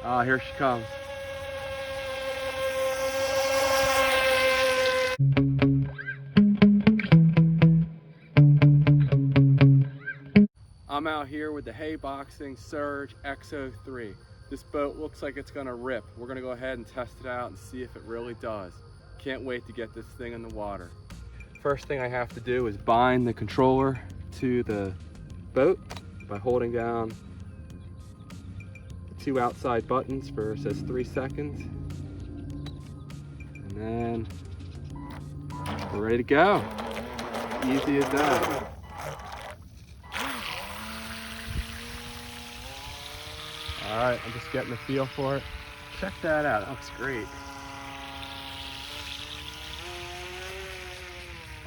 Ah, here she comes. I'm out here with the Haiboxing Surge X03. This boat looks like it's gonna rip. We're gonna go ahead and test it out and see if it really does. Can't wait to get this thing in the water. First thing I have to do is bind the controller to the boat by holding down the two outside buttons for, it says 3 seconds. And then we're ready to go. Easy as that. All right, I'm just getting the feel for it. Check that out, that looks great.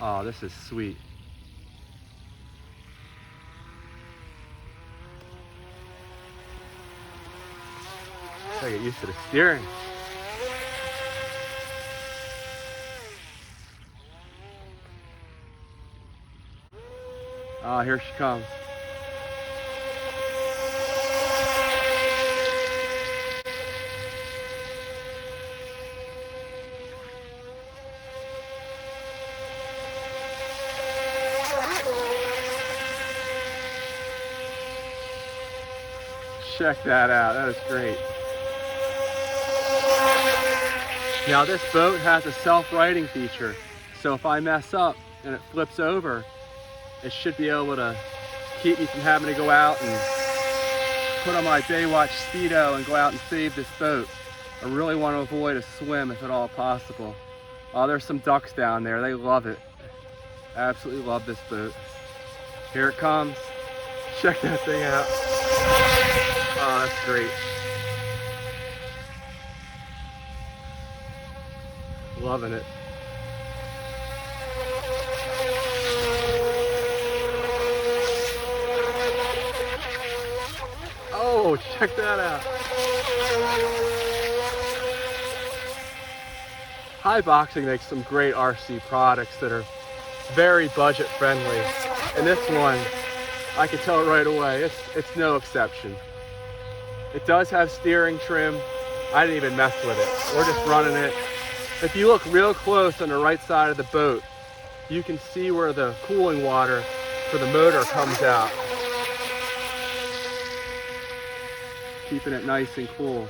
Oh, this is sweet. Gotta get used to the steering. Oh, here she comes. Check that out, that is great. Now this boat has a self-righting feature, so if I mess up and it flips over, it should be able to keep me from having to go out and put on my Baywatch Speedo and go out and save this boat. I really want to avoid a swim if at all possible. Oh, there's some ducks down there, they love it. Absolutely love this boat. Here it comes. Check that thing out. Oh, that's great. Loving it. Oh, check that out. Haiboxing makes some great RC products that are very budget friendly. And this one, I can tell right away, it's no exception. It does have steering trim. I didn't even mess with it. We're just running it. If you look real close on the right side of the boat, you can see where the cooling water for the motor comes out. Keeping it nice and cool.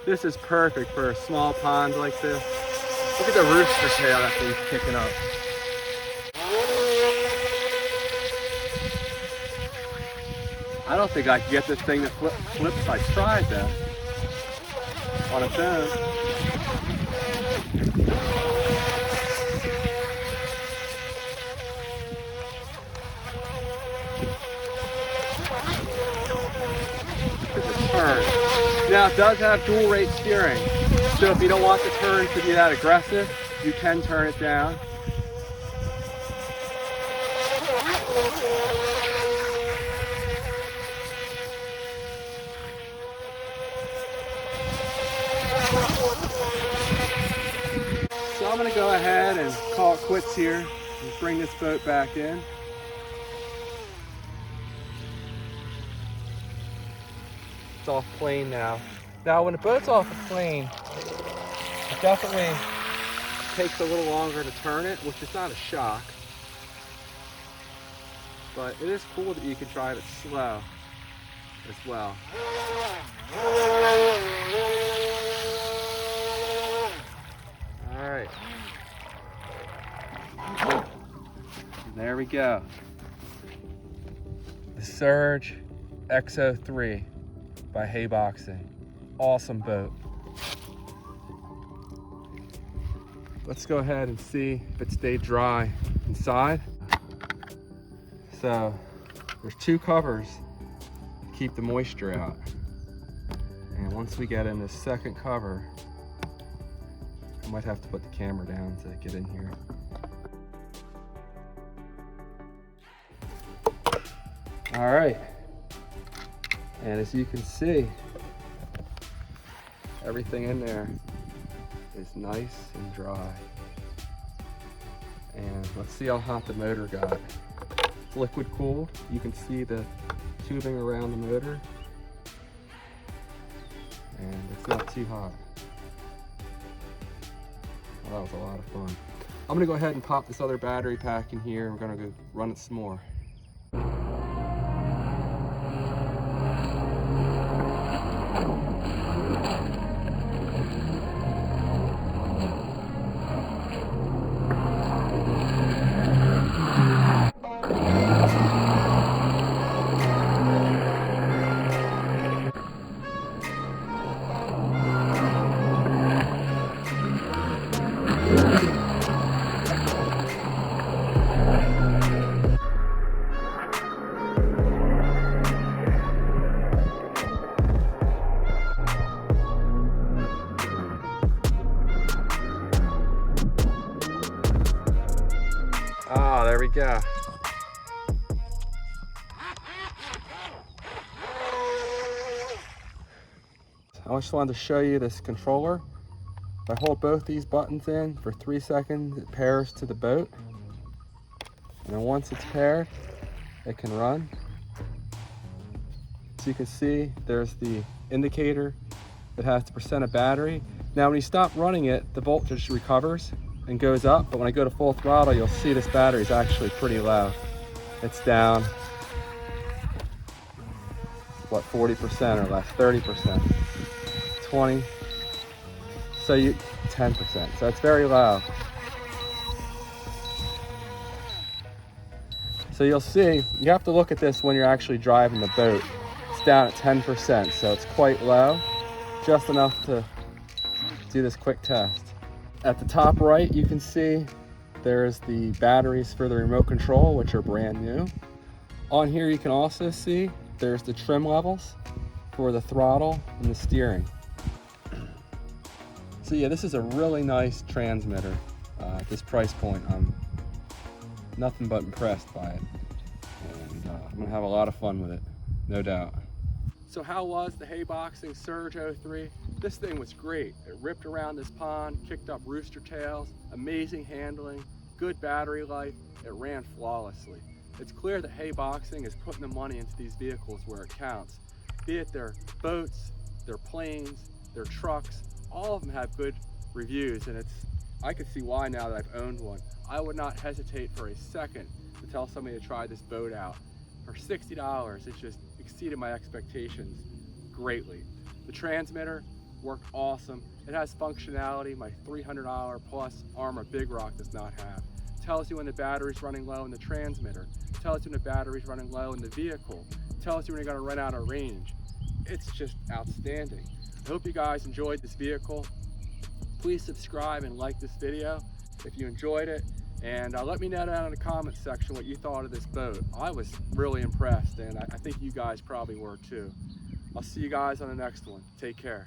This is perfect for a small pond like this. Look at the rooster tail that thing's kicking up. I don't think I could get this thing to flip if I tried though. On its own. Turn. Now it does have dual rate steering, so if you don't want the turn to be that aggressive, you can turn it down. So I'm going to go ahead and call it quits here and bring this boat back in. It's off plane now. Now when the boat's off the plane, it definitely takes a little longer to turn it, which is not a shock. But it is cool that you can drive it slow as well. All right. There we go. The Surge X03 by Haiboxing. Awesome boat. Let's go ahead and see if it stayed dry inside. So there's 2 covers to keep the moisture out. And once we get in this second cover, I might have to put the camera down to get in here. All right. And as you can see, everything in there is nice and dry. And let's see how hot the motor got. It's liquid cooled. You can see the tubing around the motor. And it's not too hot. Well, that was a lot of fun. I'm gonna go ahead and pop this other battery pack in here. We're gonna go run it some more. Ah, there we go. I just wanted to show you this controller. If I hold both these buttons in for 3 seconds, it pairs to the boat. And then once it's paired, it can run. So you can see there's the indicator that has the percent of battery. Now when you stop running it, the voltage recovers and goes up, but when I go to full throttle, you'll see this battery is actually pretty low. It's down, what, 40% or less, 30%, 20, so 10%, so it's very low. So you'll see, you have to look at this when you're actually driving the boat. It's down at 10%, so it's quite low, just enough to do this quick test. At the top right, you can see there's the batteries for the remote control, which are brand new. On here, you can also see there's the trim levels for the throttle and the steering. So yeah, this is a really nice transmitter. At this price point, I'm nothing but impressed by it. And I'm gonna have a lot of fun with it, no doubt. So how was the Haiboxing Surge 03? This thing was great. It ripped around this pond, kicked up rooster tails, amazing handling, good battery life. It ran flawlessly. It's clear that Haiboxing is putting the money into these vehicles where it counts. Be it their boats, their planes, their trucks, all of them have good reviews, and I can see why now that I've owned one. I would not hesitate for a second to tell somebody to try this boat out. For $60, it just exceeded my expectations greatly. The transmitter worked awesome. It has functionality my $300 plus Armor Big Rock does not have. Tells you when the battery's running low in the transmitter. Tells you when the battery's running low in the vehicle. Tells you when you're gonna run out of range. It's just outstanding. I hope you guys enjoyed this vehicle. Please subscribe and like this video if you enjoyed it. And let me know down in the comments section what you thought of this boat. I was really impressed, and I think you guys probably were too. I'll see you guys on the next one. Take care.